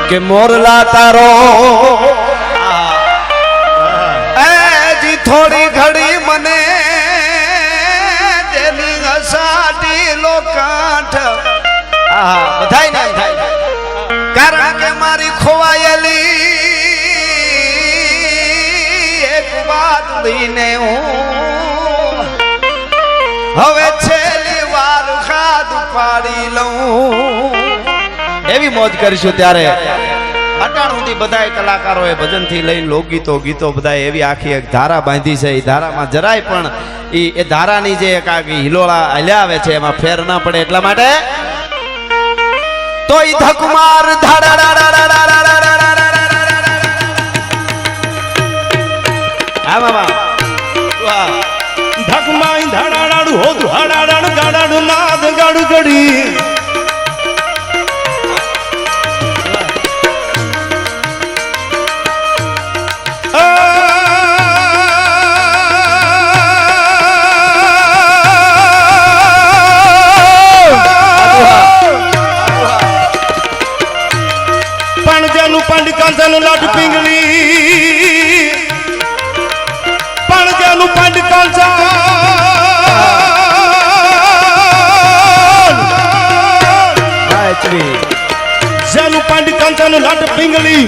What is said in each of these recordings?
કે મોરલા તારો જી થોડી ઘડી મને તેની અસાટી લોકાઠ બધાય ને થાય કારણ કે મારી ખોવાયેલી એક વાત લઈને હું હવે છેલ્લી વાર ખાદ પાડી લઉં એવી મોજ કરીશું ત્યારે અટાણ સુધી બધાય કલાકારોએ ભજનથી લઈને લોકગીતો ગીતો બધાય એવી આખી એક ધારા બાંધી છે. એ ધારામાં જરાય પણ એ ધારાની જે એક આખી હિલોળા હલ્યા આવે છે એમાં ફેર ના પડે એટલા માટે તો ઈ ધકમાર ધકમાઈ ધાડાડાડુ હો ધાડાડાડ ગાડાડુ નાદ ગાડુ ગડી પાંડકાંચાનું લાડ પિંગલી પાંડજાનું પાંડકાંચા જેનું પાંડકાંચાનું લાડ પિંગલી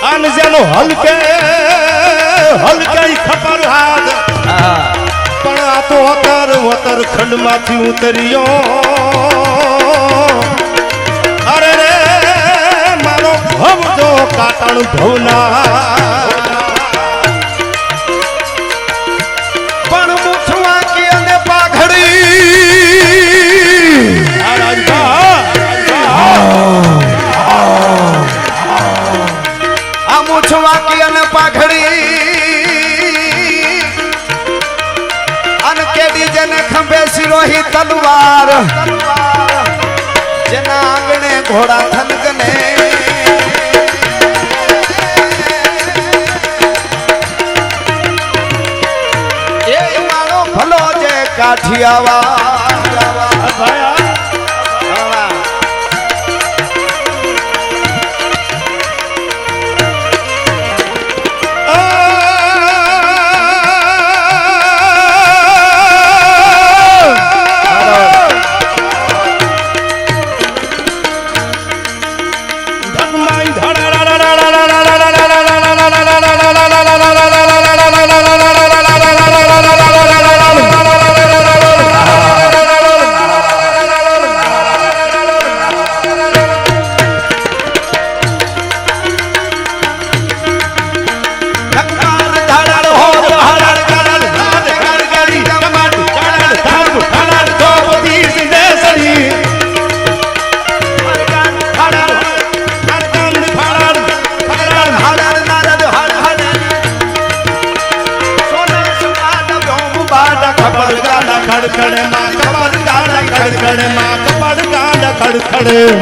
અને જેનો હલકે ખબર હાથ પણ આ તો વતર ખંડમાંથી ઉતર્યો અરે રે મારો ભવજો કાટણ ભવના પણ મુઠવા કે અને પાઘડી આ મુઠવા કે અને પાઘડી અન કેડી જને ખંભે સિરોહી તલવાર જેના આંગણે ઘોડા થનગને એ મારો ભલો જે કાઠિયાવાડ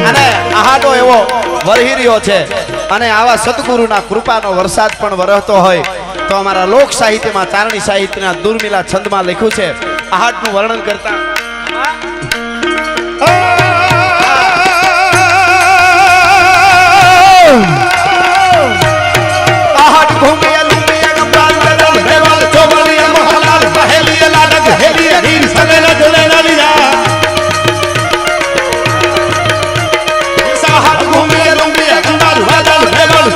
અને આહાડો એવો વરહી રહ્યો છે અને આવા સદગુરુના કૃપાનો વરસાદ પણ વરસતો હોય તો અમારા લોક સાહિત્યમાં ચારણી સાહિત્યના દુર્મિલા છંદમાં લખ્યું છે આહાડનું વર્ણન કરતા આહાડ ઘૂમે લુમિયા ગંબાલ ગદલ રેવાલ ચોબલિયા મોહલાલ બહેલિયા લાડક હેલિયા હીર સલેલા જલેલા લીલા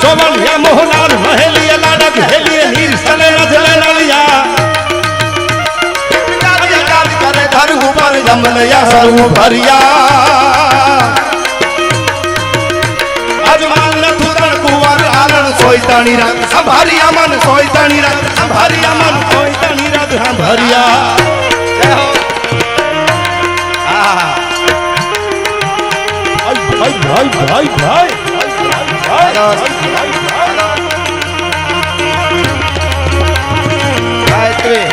ચોમલિયા મોહલાલ મહેલિયા લાડક હેલિયા નીર સલે રજલે નલિયા કરે ધર ઉપર જમલયા સર્વ ભરિયા અજમાન નથુ તણ કુંવર આલણ સોયતાણી રાત સંભારિયા મન સોયતાણી રાત સંભારિયા મન સોયતાણી રાત સંભારિયા જય હો આ ભાઈ ગાયત્રી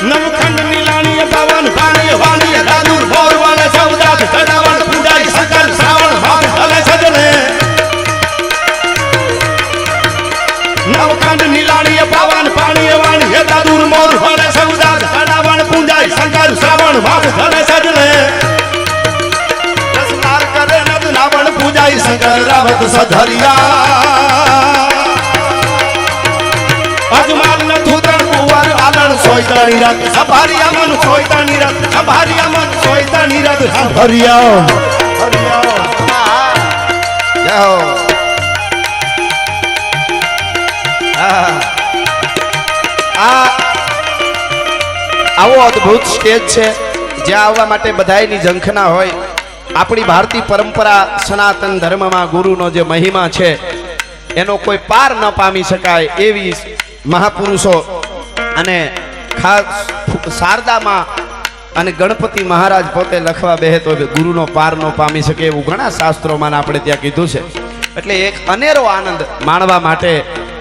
નવખંડ નીલાણી પણ બાપ ગણેશ જ રે રસનાર કરે નદ નાવણ પૂજાઈ શંકર રાવત સધરિયા અજમાલ ન થુતણ કુંવર આલણ સોયતાની રાત સંભારિયા મન સોયતાની રાત સંભારિયા મન સોયતાની રાત સંભારિયા જય હો. આવો અદ્ભુત સ્ટેજ છે જ્યાં આવવા માટે બધાયની ઝંખના હોય. આપણી ભારતીય પરંપરા સનાતન ધર્મમાં ગુરુનો જે મહિમા છે એનો કોઈ પાર ન પામી શકાય એવી મહાપુરુષો અને ખાસ શારદામાં અને ગણપતિ મહારાજ પોતે લખવા બેહે તો ગુરુનો પાર ન પામી શકે એવું ઘણા શાસ્ત્રોમાં આપણે ત્યાં કીધું છે. એટલે એક અનેરો આનંદ માણવા માટે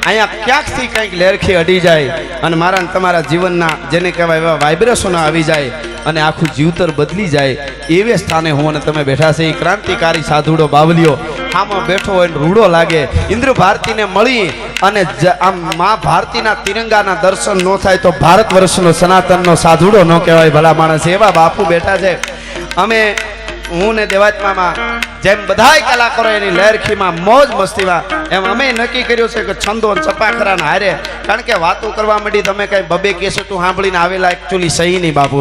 અહીંયા ક્યાંકથી કંઈક લેરખી અડી જાય અને મારા ને તમારા જીવનના જેને કહેવાય એવા વાઇબ્રેશનો આવી જાય અને આખું જીવતર બદલી જાય એવે સ્થાને હું અને તમે બેઠા છે. એ ક્રાંતિકારી સાધુડો બાવલીઓ આમાં બેઠો હોય ને રૂડો લાગે. ઇન્દ્ર ભારતીને મળી અને આમ મા ભારતીના તિરંગાના દર્શન ન થાય તો ભારત વર્ષનો સનાતનનો સાધુડો ન કહેવાય ભલા માણસ. એવા બાપુ બેઠા છે. અમે હું ને દેવાત્મામાં જેમ બધાય કલાકારો એની લહેરખીમાં મોજ મસ્તીમાં એમ અમે નક્કી કર્યું છે કે છંદો ચપાખરાના હારે કારણ કે વાતો કરવા માંડી તમે કઈ બબે કેસેટું સાંભળીને આવેલા એકચ્યુઅલી સહી નહીં બાપુ.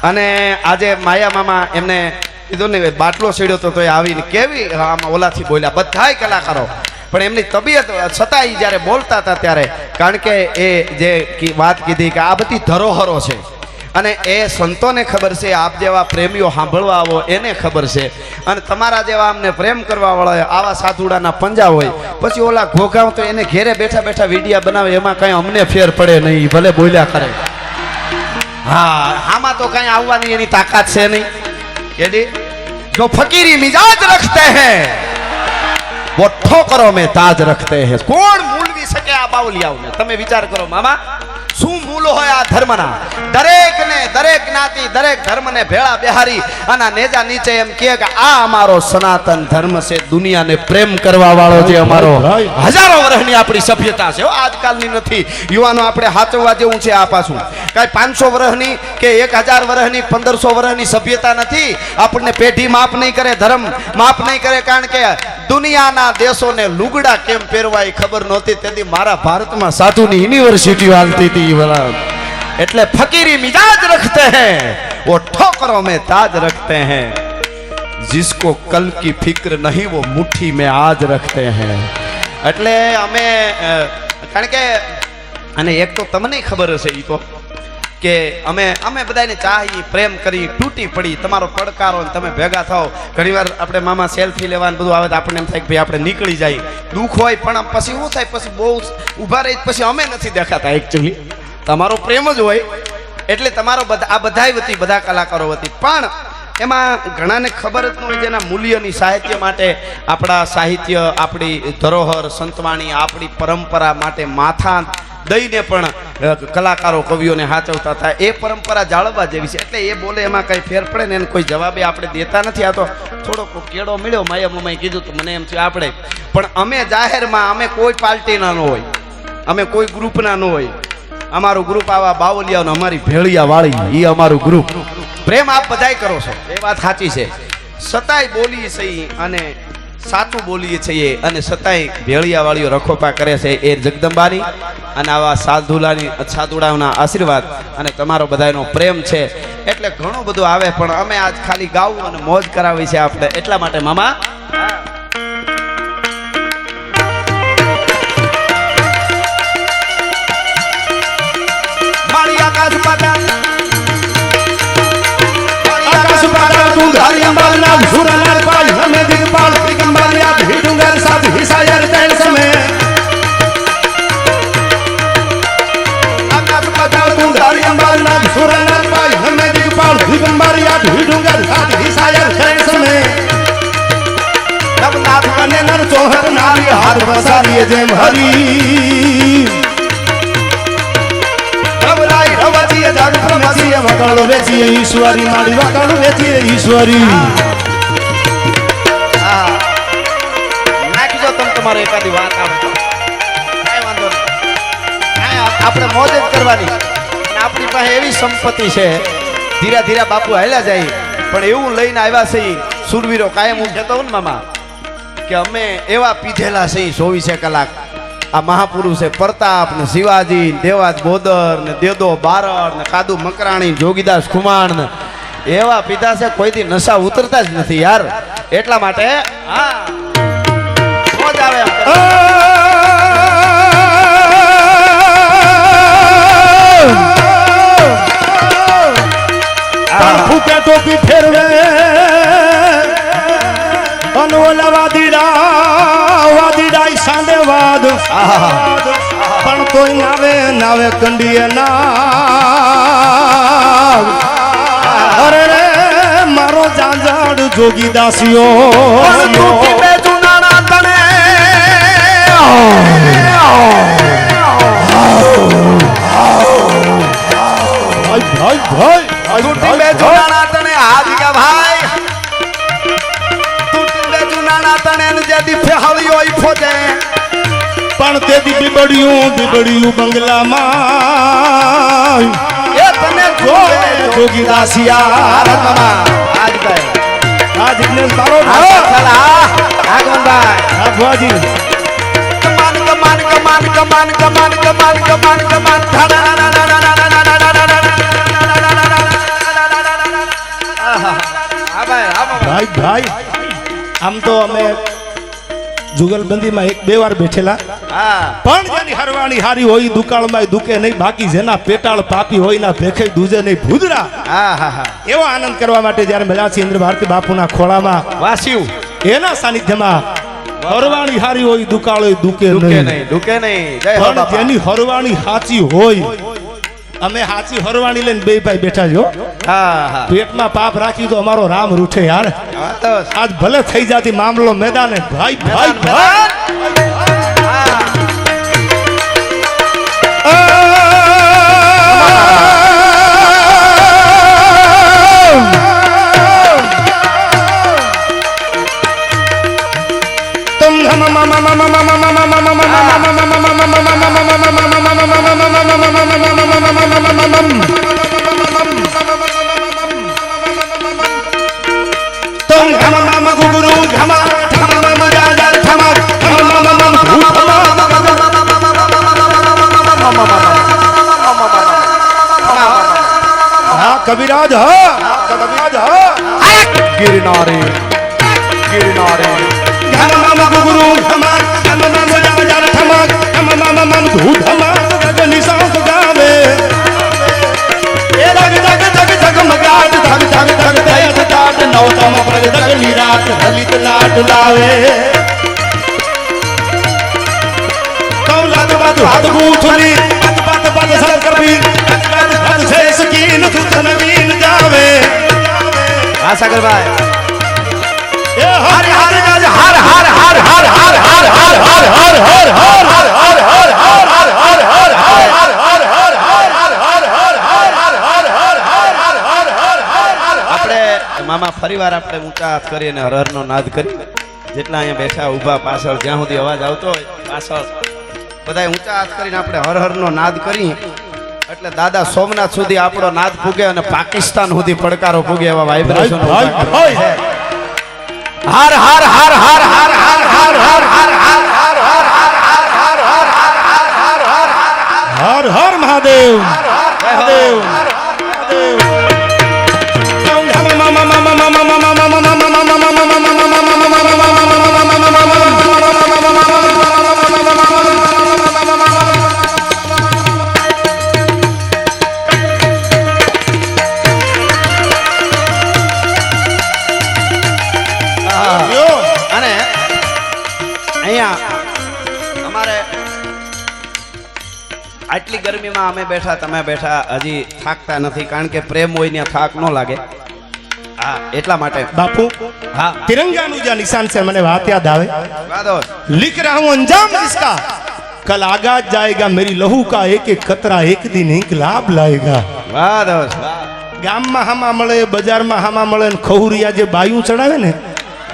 અને આજે માયા મામા એમને કીધું ને બાટલો સીડ્યો તો એ આવીને કેવી આમાં ઓલાથી બોલ્યા બધાય કલાકારો. પણ એમની તબિયત છતાં જ્યારે બોલતા હતા ત્યારે કારણ કે એ જે વાત કીધી કે આ બધી ધરોહરો છે અને એ સંતોને ખબર છે. આપ જેવા પ્રેમીઓ સાંભળવા આવો એને ખબર છે અને તમારા જેવા અમને પ્રેમ કરવા વાળા આવા સાધુડાના પંજા હોય. પછી ઓલા ઘોઘાવ તો એને ઘેરે બેઠા બેઠા વિડીયા બનાવે એમાં કઈ અમને ફેર પડે નહીં ભલે બોલ્યા કરે. હા આમાં તો કઈ આવવાની એની તાકાત છે નહીં. એડી જો ફકીરી મિજાજ રખતે હૈ वो ठोकरों में ताज रखते हैं. કોણ મૂલવી શકે આ બાવલિયાઓને? તમે વિચાર કરો મામા શું મૂલો હોય આ ધર્મના. દરેકને દરેક જ્ઞાતિ દરેક ધર્મને ભેળા બેહારી અને નેજા નીચે એમ કહે કે આ અમારો સનાતન ધર્મ છે. દુનિયાને પ્રેમ કરવા વાળો જે અમારો હજારો વર્ષની આપણી સભ્યતા છે. આજકાલની નથી. યુવાનો આપણે હાચવવા જેવું છે. આ પાછું કાંઈ 500 વર્ષની કે 1000 વર્ષની 1500 વર્ષની સભ્યતા નથી. આપણને પેઢી માફ નહીં કરે, ધર્મ માફ નહીં કરે. કારણ કે દુનિયાના દેશોને લુગડા કેમ પહેરવા એ ખબર નહોતી. તેથી મારા ભારતમાં સાધુની યુનિવર્સિટી હાલતી હતી. એટલે ફકીરી મિજાજ રખતે हैं वो ठोकरों में ताज रखते हैं जिसको कल की फिक्र नहीं वो मुट्ठी में आज रखते हैं. એટલે અમે કારણ કે અને એક તો તમને ખબર હશે ઈ તો કે અમે બધાને ચાહી પ્રેમ કરી તૂટી પડી તમારો પડકારો ને તમે ભેગા થાઓ. ઘણીવાર આપણે મામા સેલ્ફી લેવાનું બધું આવે તો આપણને એમ થાય કે ભાઈ આપણે નીકળી જાય. દુઃખ હોય પણ પછી શું થાય પછી બહુ ઊભા રહી પછી અમે નથી દેખાતા. એકચ્યુઅલી તમારો પ્રેમ જ હોય એટલે તમારો આ બધાય વતી બધા કલાકારો વતી. પણ એમાં ઘણાને ખબર જ ન હોય જેના મૂલ્યની સાહિત્ય માટે આપણા સાહિત્ય આપણી ધરોહર સંતવાણી આપણી પરંપરા માટે માથા દઈને પણ કલાકારો કવિઓને સાચવતા હતા. એ પરંપરા જાળવવા જેવી છે. એટલે એ બોલે એમાં કઈ ફેર પડે ને એને કોઈ જવાબે આપણે દેતા નથી. આ તો થોડોક કેળો મળ્યો માયા મમ્માએ કીધું તો મને એમ થયું આપણે પણ અમે જાહેરમાં અમે કોઈ પાર્ટીના ન હોય, અમે કોઈ ગ્રુપના ન હોય. અમારું ગ્રુપ આવા બાવલિયાનો અમારી ભેળિયા વાળી એ અમારું ગ્રુપ. પ્રેમ આપ બધાય કરો છો એ વાત સાચી છે. સતાય બોલીએ છીએ અને સાચું બોલીએ છીએ અને સતાય ભેળિયા વાળીઓ રખોપા કરે છે એ જગદંબાની અને આવા સાધુડાઓના આશીર્વાદ અને તમારો બધાનો પ્રેમ છે. એટલે ઘણું બધું આવે પણ અમે આજ ખાલી ગાવું અને મોજ કરાવી છે આપણે. એટલા માટે મામા આકાશ પાતાળ તું ધારી અંબાલ નામ સુરનાર પાલ હમે દિગપાલ દિગંબર યાદ હિડુંગર સાથ હિસાયર તેલ સમે આકાશ પાતાળ તું ધારી અંબાલ નામ સુરનાર પાલ હમે દિગપાલ દિગંબર યાદ હિડુંગર સાથ હિસાયર તેલ સમે રબનાથ કને નર ચોહર નારી હાર વસારીએ જેમ હરી વકાળો વેચીએ ઈશ્વરી મારી વકાળો વેચીએ ઈશ્વરી. નાખજો તમે તમારે એકાદી વાત આવે તો કાંઈ વાંધો નહીં. આપણે મોજ જ કરવાની. આપણી પાસે એવી સંપત્તિ છે ધીરે ધીરે બાપુ હાલ્યા જાય પણ એવું લઈને આવ્યા છે ઈ સુરવીરો કાયમ હું કહેતો હોઉં ને મામા કે અમે એવા પીધેલા છે 24 કલાક આ મહાપુરુષ છે પ્રતાપ ને શિવાજી ને દેવાજ બોદર ને દેદો બારડ ને કાદુ મકરાણી ને જોગીદાસ ખુમાણ ને એવા પીધા છે કોઈથી નશા ઉતરતા જ નથી યાર એટલા માટે હા મોજ આવે એમ કરે. ફૂકે ટોપી ફેરવે અનોલા વાદીડા સાંડે વાદ પણ તોય નાવે કંડીએ ના અરે રે મારો જાંજાડ જોગીદાસીઓ પણ તેથી બીબડિયું બંગલામાં એ તને જોગીદાસિયા આ જિગ્નેશ તારો ભુવાજી ભાઈ આમ તો અમે જુગલબંધીમાં 1-2 વાર બેઠેલા પણ જેની હરવાણી હારી હોય દુકાળમાં દુકે નહીં બાકી જેના પેટાળ પાપી હોય ના ભેખે દૂજે નહીં ભૂદરા એવો આનંદ કરવા માટે જ્યારે મળ્યા છે ઇન્દ્ર ભારતી બાપુના ખોળામાં વાસ્યું એના સાનિધ્યમાં હરવાણી હારી હોય દુકાળ દુકે નહીં જય હો પણ બાપા. જેની હરવાણી સાચી હોય અમે સાચી હરવાણી લઈને બે ભાઈ બેઠા છો પેટમાં પાપ રાખી તો અમારો રામ રૂઠે યાર આજ ભલે થઈ જાતી મામલો મેદાને ભાઈ कविराज गिरनारे गुरु निशांत गावे नौतम प्रगट निराट दलित लाट लावे हाथ गूंथली पद शंकर भी से सकीन सुत नवीन जावे सागर भाई हर हर हर हर हर हर हर हर हर हर हर हर हर हर આપણે મામા ફરીવાર આપણે ઊંચા હાથ કરીને હર નો નાદ કરી જેટલા અહીંયા બેઠા ઊભા પાછળ જ્યાં સુધી અવાજ આવતો હોય પાછળ બધા ઊંચા હાથ કરીને આપણે હર નો નાદ કરી એટલે દાદા સોમનાથ સુધી આપણો નાદ પૂગે અને પાકિસ્તાન સુધી પડકારો પૂગે એવા વાઇબ્રેશન હર હર હર હર હર હર હર હર હર हर हर महादेव महादेव અને અહીંયા અમારે આટલી ગરમીમાં અમે બેઠા તમે બેઠા હજી થાકતા નથી કારણ કે પ્રેમ હોય ને થાક ન લાગે હા એટલા માટે बापू हाँ तिरंगाનું જે નિશાન છે મને વાત યાદ આવે વાદો लिख रहा हूं अंजाम इसका कल आगाज जाएगा मेरी लहू का एक एक कतरा एक दिन इंकलाब लाएगा વાદો ગામમાં હામા મળે બજારમાં હામા મળે ને ખહુરિયા જે બાયું ચડાવે ને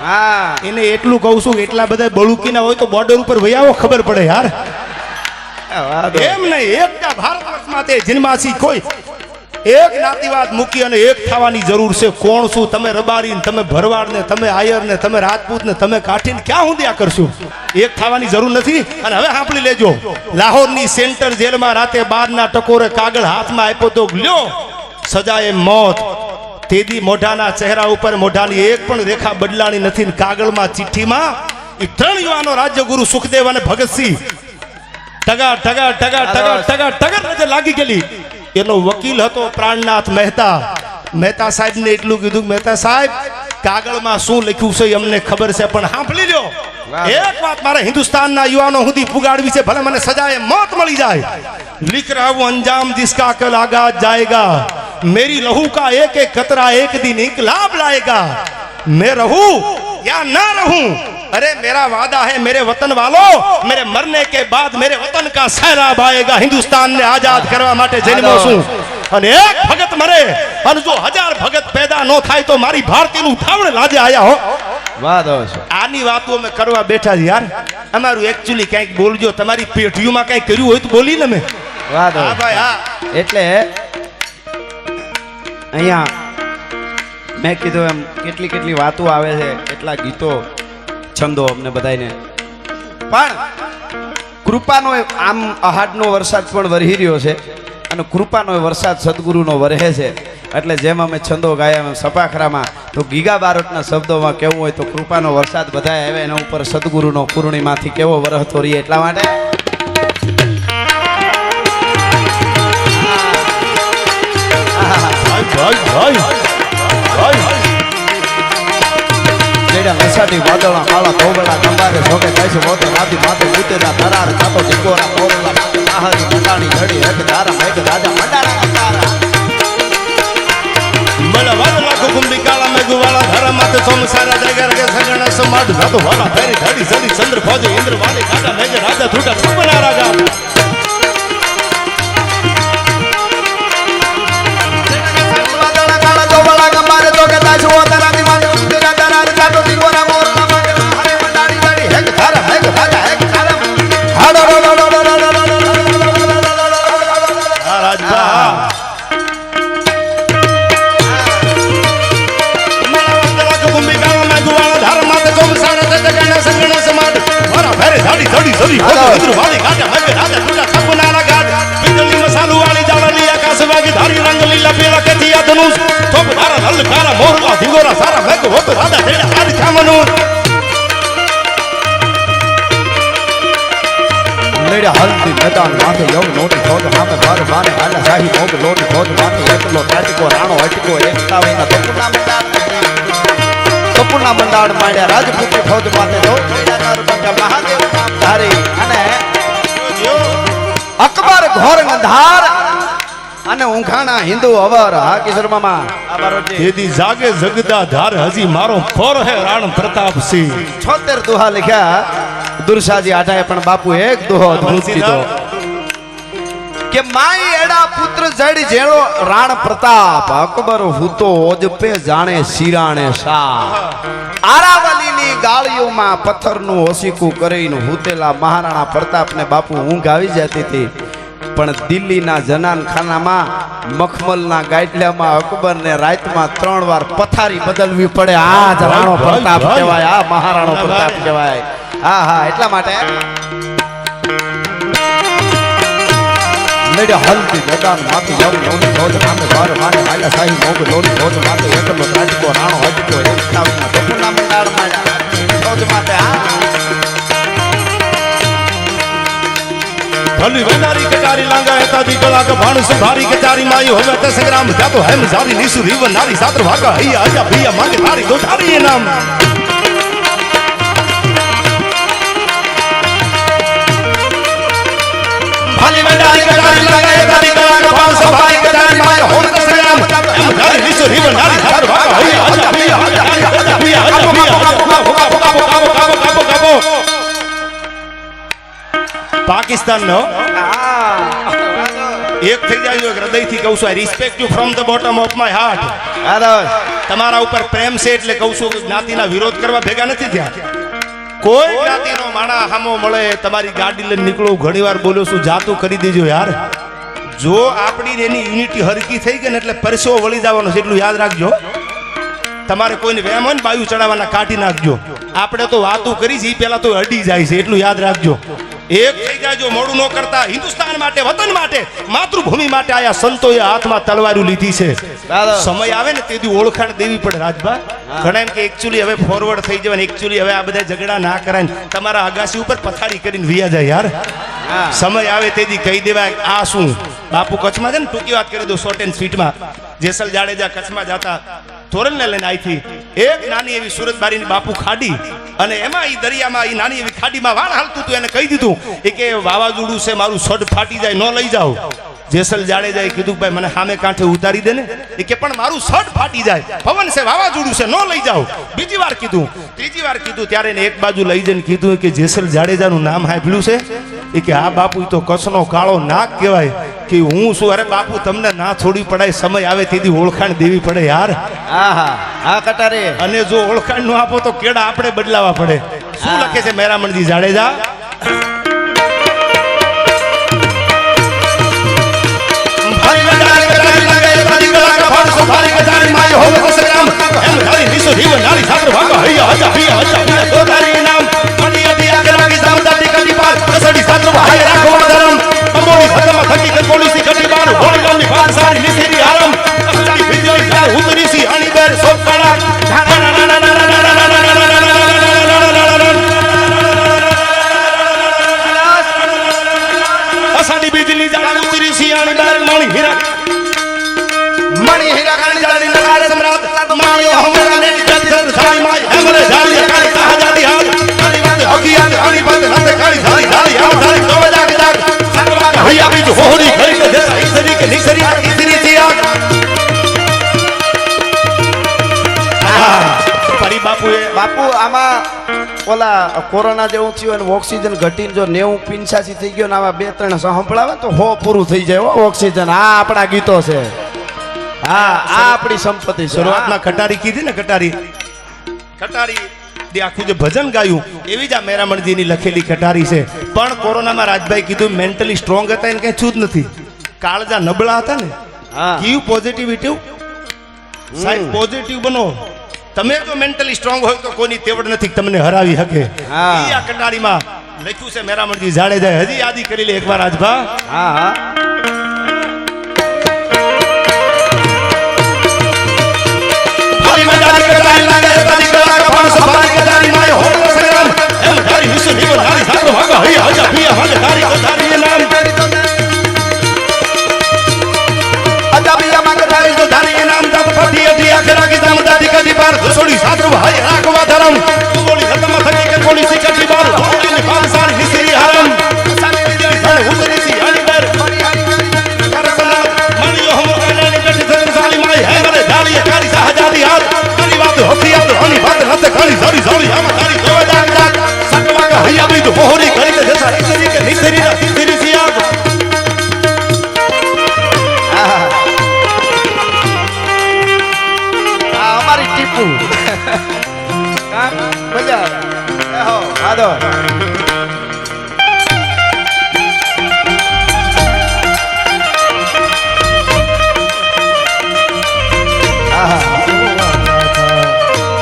હા એને એટલું કહું છું કે એટલા બધા બળુકીના હોય તો બોર્ડર ઉપર વયાવો ખબર પડે યાર વાદો એમ નહીં એકતા ભારત વર્ષમાં તે જન્માસી કોઈ એક જ્ઞાતિવાદ મૂકી અને એક થવાની જરૂર છે. કોણ શું? તમે રબારી ને તમે ભરવાડ ને તમે આયર ને તમે રાજપૂત ને તમે કાઠી ને ક્યાં હુંદ્યા કરશું? એક થવાની જરૂર નથી. અને હવે સાંભળી લેજો, લાહોરની સેન્ટર જેલમાં રાતે 12 ના ટકોરે કાગળ હાથમાં આપ્યો તો લ્યો સજાએ મોત. તેદી મોઢાના ચહેરા ઉપર મોઢાની એક પણ રેખા બદલાણી નથી. કાગળમાં ચિઠ્ઠીમાં એ 3 યુવાનો રાજ્યગુરુ સુખદેવ અને ભગતસિંહ ટગા ટગા ટગા ટગા ટગા ટગર નજર લાગી ગયેલી. એનો વકીલ હતો પ્રાણનાથ મહેતા. મહેતા સાહેબ ને એટલું કીધું, મહેતા સાહેબ કાગળમાં શું લખ્યું છે અમને ખબર છે, પણ સાંભળી લ્યો એક વાત મારે હિન્દુસ્તાનના યુવાનો સુધી પુગાડવી છે, ભલે મને સજાએ મોત મળી જાય. लिख रहा हूं अंजाम जिसका कल आगाज जाएगा, मेरी लहू का एक एक कतरा एक दिन इंकलाब लाएगा. मैं रहूं या ना रहूं, अरे मेरा वादा है मेरे वतन वालों, मेरे मरने के बाद मेरे वतन का सैलाब आएगा. हिंदुस्तान ने आजाद करवा માટે જન્મો છું. અને એક ભગત મરે અને જો 1000 ભગત પેદા ન થાય તો મારી ભારતીનું થાવણ લાજે આયા હો. વાહ દોસ્ત, આની વાતો અમે કરવા બેઠા છે યાર. અમારું એકચ્યુઅલી કંઈક બોલજો, તમારી પેઢીઓમાં કંઈક કર્યું હોય તો બોલી ને. મેં વાહ દોસ્ત, ભાઈ હા, એટલે અહીંયા મેં કીધું એમ કેટલી કેટલી વાતો આવે છે, કેટલા ગીતો છંદો અમને બધાને, પણ કૃપાનો આમ આહાડનો વરસાદ પણ વરહી રહ્યો છે અને કૃપાનો વરસાદ સદગુરુનો વરહે છે. એટલે જેમ અમે છંદો ગાયા એમ સપાખરામાં તો ગીગા બારોટના શબ્દોમાં કેવું હોય તો કૃપાનો વરસાદ બધાય આવે એના ઉપર સદગુરુનો પૂર્ણિમાથી કેવો વરહતો રહીએ. એટલા માટે જેડા વરસાદી વાદળા કાળા ધોબળા કંબારે જોકે કૈસે મોતે રાતી માથે ઉતેરા ધરાર ખાતો ટીકોરા મોરલા માથે આહારી મંડાણી ધડી એક ધારા મેઘ રાજા મંડાણા અંતારા मला वाला को गुंबी काला में गुवाला धरा माते सोमसारा जगर के सगण समाज धातो वाला फेरी धड़ी सदी चंद्र खोजे इंद्र वाले काटा मेघ राजा ठूटा सुपना राजा વાદળા કાળા ધોબળા કંબારે જોકે કૈસે મોતે રાતી માથે ઉતેરા ધરાર ખાતો ટીકોરા મોરલા માથે આહારી મંડાણી ધડી એક ધારા મેઘ રાજા એક ધારા હાડો राजबा ધડી ધડી ધડી વાળી કાઢે મેઘ રાજા ટૂટા થપનારા ઘાટ બિજલી મસાલુ વાળી જાળની આકાશ વાગી ધારી રંગ લીલા પીળા કેથિયા ધનુષ થોપ ધારા હલકારા મોરલા ધીંગોરા સારા મેઘ હોત રાજા તેડા હારી થામનું મેડા હલ્દી મેદાન માથે યોગ નોટી ખોદ સામે બાર બાને હાલા શાહી મોગ લોટી ખોદ માથે એકલો તાટકો રાણો અટકો એકતા વિના તપુના મંડાણ માંડ્યા રાજપૂતી ખોદ માથે દોડ મેડા નરબંગા મહાદેવ નામ ધારી અને અકબર ઘોર અંધાર અને ઊંઘાણા હિન્દુ અવર. હા કિશોર મામા આ બારોજી તેદી જાગે જગદા ધાર હજી મારો ખોર હે રાણ પ્રતાપસિંહ. 76 દુહા લખ્યા દુરસાજી આઠાએ, પણ બાપુ એક દુહો અદ્ભુત કીધો કે માઈ એડા પુત્ર જડ જેળો રાણ પ્રતાપ અકબર હૂતો ઓજપે જાણે શિરાણે શાહ. આરાવલીની ગાળીઓમાં પથ્થરનું ઓસીકું કરીને હૂતેલા મહારાણા પ્રતાપને બાપુ ઊંઘ આવી જતી હતી, પણ દિલ્હીના જનાનખાનામાં મખમલના ગાઈડલામાં અકબરને રાતમાં 3 વાર પથારી બદલવી પડે. આ જ રાણો પ્રતાપ કહેવાય, આ મહારાણો પ્રતાપ કહેવાય. હા હા, એટલા માટે મેડે હલ્દી મેદાન માથે યવ લોની ખોદ નામે બાર માને હાલા શાહી મોગ લોની ખોદ માથે એકલો રાજકો રાણો હજકો એકતાવના તપુના મંડાણ માયા ખોદ માથે આ ભલી વેનારી કટારી લાંગા હતા દીકલા કે ભાણ સુધારી કટારી માયો હવે તે સંગ્રામ જાતો હેમ જારી નિસુ રીવ નારી સાત્ર ભાગા હૈયા આજા ભૈયા માંગે તારી દોઠારી એ નામ. ભલી વેનારી કટારી લાંગા હતા દીકલા કે ભાણ સુધારી કટારી માયો હવે તે સંગ્રામ હેમ જારી નિસુ રીવ નારી સાત્ર ભાગા હૈયા આજા ભૈયા આજા ભૈયા કાબો પાકિસ્તાન નો એક થઈ જાય હૃદયથી કહું છું, આઈ respect you from the bottom of my heart. તમારા ઉપર પ્રેમ છે એટલે કહું છું, જ્ઞાતિના વિરોધ કરવા ભેગા નથી થયા. કોઈ જ્ઞાતિનો માણા હામો મળે તમારી ગાડી લઈને નીકળો, ઘણી વાર બોલ્યો છું જાતું કરી દેજો યાર. જો આપણી ને એની યુનિટી હરકી થઈ ગઈ ને એટલે પરસેવો વળી જવાનો છે, એટલું યાદ રાખજો. તમારે કોઈને વેમ હોય ને બાયુ ચડાવવાના કાઢી નાખજો. આપણે તો વાતો કરી છે, પેલા તો અડી જાય છે, એટલું યાદ રાખજો. એક થઈ જાજો, મોડું ન કરતા. હિન્દુસ્તાન માટે, વતન માટે, માતૃભૂમિ માટે આયા સંતોએ હાથમાં તલવારો લીધી છે. સમય આવે ને તેથી ઓળખાણ દેવી પડે રાજભા. ઘણા એમ કે એકચ્યુઅલી હવે ફોરવર્ડ થઈ જવાય, એકચ્યુઅલી હવે આ બધા ઝઘડા ના કરાય, તમારા અગાસી ઉપર પથારી કરીને વિયા જાય યાર. સમય આવે તેથી કહી દેવાય આ શું. બાપુ કચ્છમાં છે ને, ટૂંકી વાત કરી દો શોર્ટ એન્ડ સ્વીટમાં. જેસલ જાડેજા કચ્છમાં જતા ધોરણને લઈને આવીથી એક નાની એવી સુરત બારીની બાપુ ખાડી, અને એમાં ઈ દરિયામાં ઈ નાની એવી ખાડીમાં વાળ હાલતું હતું. એને કહી દીધું કે વાવાઝોડું છે, મારું સડ ફાટી જાય, ન લઈ જાઓ. જેસલ જાડેજાએ કીધું ભાઈ મને સામે કાંઠે ઉતારી દે ને. એ કે પણ મારું સડ ફાટી જાય, પવન છે, વાવાઝોડું છે, ન લઈ જાઓ. બીજી વાર કીધું, ત્રીજી વાર કીધું, ત્યારે એને એક બાજુ લઈ જઈને કીધું કે જેસલ જાડેજાનું નામ સાંભળ્યું છે? એ કે હા બાપુ, તો કચ્છનો કાળો નાગ કહેવાય. કે હું શું? અરે બાપુ તમને ના છોડી પડાય, સમય આવે તેથી ઓળખાણ દેવી પડે યાર. કટારે. અને જો ઓળખાણ નો આપો તો કેડા આપણે બદલાવા પડે. શું લખે છે મેરામણજી જાડેજા? બાપુ આમાં ઓલા કોરોના જેવું થયું અને ઓક્સિજન ઘટીને જો 90-85 થઈ ગયો ને આમાં 2-3 સંભળાવે તો 100 પૂરું થઈ જાય ઓક્સિજન. આ આપણા ગીતો છે. હા, આ આપણી સંપત્તિ. શરૂઆતમાં કટારી કીધી ને, કટારી આખું જે ભજન ગાયું એવી જ આ મેરામણજીની લખેલી કટારી છે. પણ કોરોનામાં રાજભાઈ કીધું મેન્ટલી સ્ટ્રોંગ હતા એને કઈ છું જ નથી. કાળજા નબળા હતા ને, કીવ પોઝિટિવિટી સાહેબ, પોઝિટિવ બનો. તમે જો મેન્ટલી સ્ટ્રોંગ હોય તો કોઈની તેવડ નથી તમને હરાવી શકે. આ કટારીમાં લખ્યું છે મેરામણજી જાડેજાએ. હજી યાદી કરી લે એકવાર રાજભા.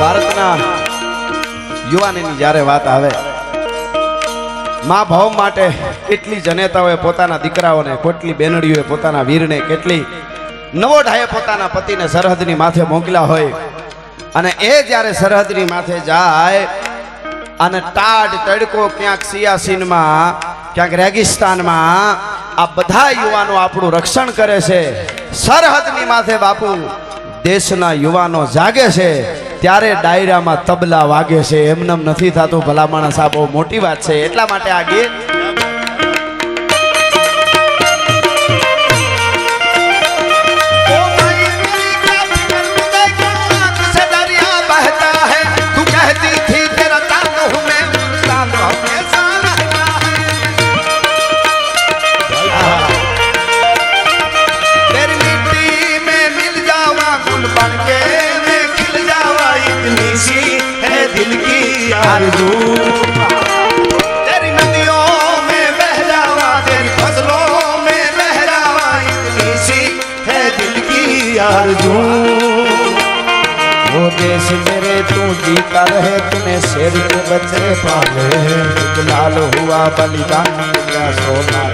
ભારતના યુવાનીની જ્યારે વાત આવે, મા ભાવ માટે કેટલી જનેતાઓએ પોતાના દીકરાઓને, કેટલી બેનડીઓએ પોતાના વીરને, કેટલી નવોઢાએ પોતાના પતિને સરહદની માથે મોકલ્યા હોય. અને એ જ્યારે સરહદની માથે જાય અને ટાઢ તડકો, ક્યાંક સિયાસીનમાં, ક્યાંક રેગિસ્તાનમાં, આ બધા યુવાનો આપણું રક્ષણ કરે છે. સરહદની માથે બાપુ દેશના યુવાનો જાગે છે ત્યારે ડાયરામાં તબલા વાગે છે. એમનેમ નથી થતું ભલા માણસ. આ બહુ મોટી વાત છે. એટલા માટે આ ગીત तेरी नदियों में बह जावा, तेरी फसलों में लहरावा, अर्जुन वो देश मेरे तू जीता रहे तूने शेर के बच्चे पाले लाल हुआ बलिदान तेरा सोना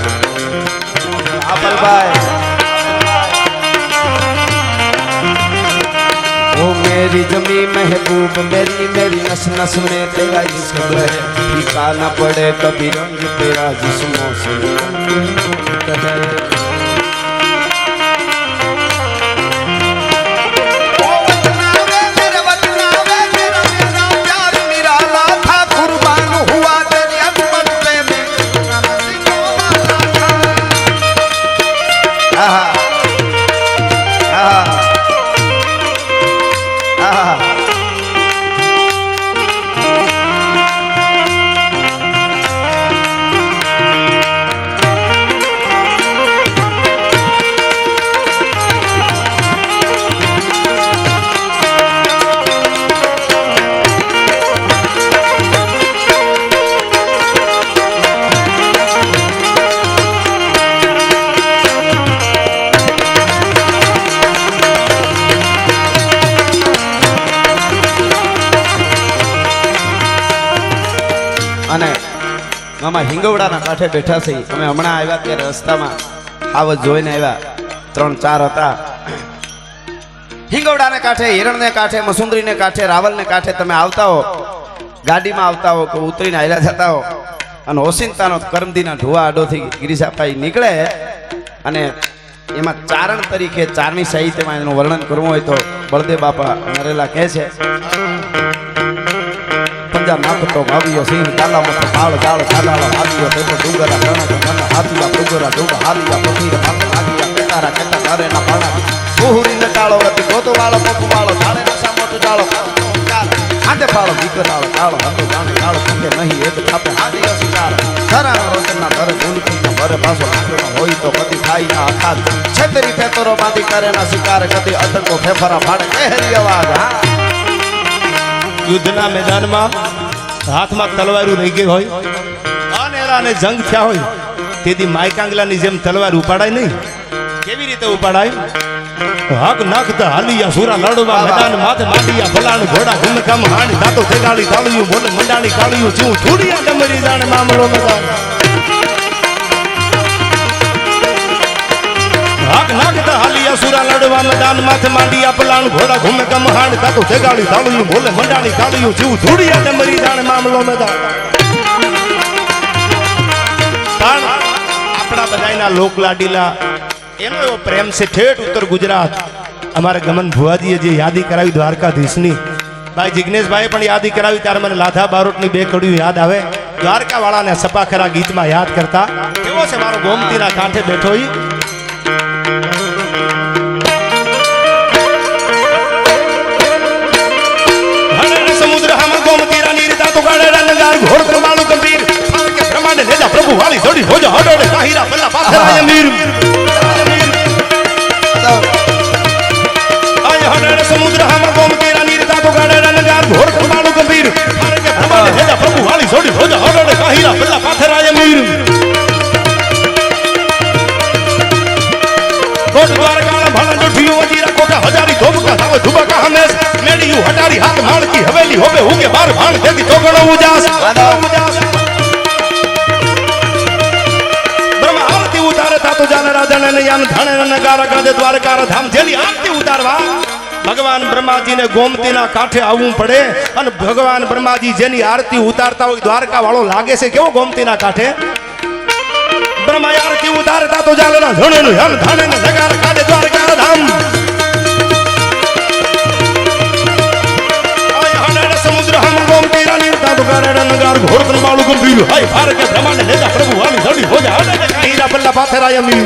आपल भाई वो मेरी जमी महबूब मेरी मेरी नस नस में तेरा इश्क है फीका न पड़े कभी रंग तेरा जिस्मों से અને મામા હિંગવડાના કાંઠે બેઠા છે અમે હમણાં આવ્યા ત્યારે રસ્તામાં આવત જોઈને આવ્યા 3-4 હતા હિંગવડાને કાંઠે હિરણને કાંઠે મસુંદરીને કાંઠે રાવલને કાંઠે તમે આવતા હો ગાડીમાં આવતા હો કે ઉતરીને આયલા જતા હો અને ઓસિંતાનો કરમદીના ઢોવા આડોથી ગિરિજાભાઈ નીકળે અને એમાં ચારણ તરીકે ચારણી સાહિત્યમાં એનું વર્ણન કરવું હોય તો બળદેવ બાપા નરેલા કહે છે નાખતો ભાવ્યો સિંહ કાલામાં પાળ જાળ કાલાળા હાથીઓ તે ડુંગરા ગણ હાથીયા ડુંગરા ડુંગર હાલીયા પથીર ભાગ લાગીયા કેતારા કેતા ઘરેના પાણા બુહુરી નટાળો હતી ગોતો વાળો પોપુ વાળો ઝાડે નસા મોટો ડાળો હાથે પાળો દીકરાળો કાળો હતો જાણે કાળો કે નહીં એક થાપે હાથીઓ શિકાર ધરાનો રોશનના ધરે ગુલકીના ભરે પાછો આંગણો હોય તો કદી ખાઈ ના અખાત છેતરી પેતરો બાંધી કરે ના શિકાર કદી અડકો ફેફરા ફાડે કહેરી અવાજ યુદ્ધના મેદાનમાં હાથમાં તલવારું રહી ગઈ હોય અનેરાને જંગ થયા હોય તેથી માયકાંગલાની જેમ તલવાર ઉપાડાય નહીં કેવી રીતે ઉપાડાય હક નાખતા હાલિયા સુરા લડવા મેદાન માથે માંડિયા ભલાણ ઘોડા ઘુમકામ હાંડ દાતો તેગાળી તાળિયું બોલે મંડાણી કાળિયું ચૂ ચૂડિયા ડમરી જાણે મામલો મેદાન હક નાખતા હાલિયા સુરા લડવા મેદાન માથે માંડિયા ભલાણ ઘોડા ઘુમકામ હાંડ દાતો તેગાળી તાળિયું બોલે મંડાણી કાળિયું ચૂ ચૂડિયા ડમરી જાણે મામલો મેદાન આપણા બધાના લોક લાડીલા એનો એવો પ્રેમ છે ઠેઠ ઉત્તર ગુજરાત અમારા ગમન ભુવાજીએ જે યાદી કરાવી દ્વારકાધીશની ભાઈ જિગ્નેશભાઈ પણ યાદી કરાવી ત્યારે મને લાધા બારોટની 2 કડીઓ યાદ આવે દ્વારકા વાળાને સપાખરા ગીતમાં યાદ કરતા કેવો છે મારો ગોમતીના કાંઠે બેઠો ઈ સમુદ્ર હામાં ગોમતી રાની રીતા તો ગાડે રનગાર ઘોડ કમાલુ ગંભીર કે પ્રમાણે નેજા પ્રભુ વાળી જોડી હોજો હડોડે તાહીરા બલ્લા પાથરાય મીર સમુદ્ર હામાં ગોમતી રાની રીતા તો ગાડે રનગાર ઘોડ કમાલુ ગંભીર કે પ્રમાણે નેજા પ્રભુ વાળી જોડી હોજો હડોડે તાહીરા બલ્લા પાથરાય મીર કોટ દ્વારકા ભલા ડોઠિયો વજીરા કોટા હજારી ધોબકા થાવે ધુબકા હમેશ મેડીયું હટારી હાથ માળકી હવેલી હોબે ઉગે બાર ભાણ દેતી તો ગણો ઉજાસ બ્રહ્મ આરતી ઉતારે તા તો જાને રાજાને ને યાન ધાણે નગારા ગાદે દ્વારકા ધામ જેની આરતી ઉતારવા ભગવાન બ્રહ્માજીને ગોમતીના કાંઠે આવવું પડે અને ભગવાન બ્રહ્માજી જેની આરતી ઉતારતા હોય દ્વારકા વાળો લાગે છે કેવો ગોમતીના કાંઠે બ્રહ્મા આરતી ઉતારતા તો જાને ધણેનું યાન ધાણે નગારા ગાદે દ્વારકા ધામ સમુદ્ર હમ ગોમતી રાની તાતો ગાડે નગાર ઘોર કન બાળુ ગંભીર હાય ફાર કે બ્રહ્માંડ નેજા પ્રભુ વાલી ધડી હો જા હડે કાહીરા બલ્લા પાથરાય મી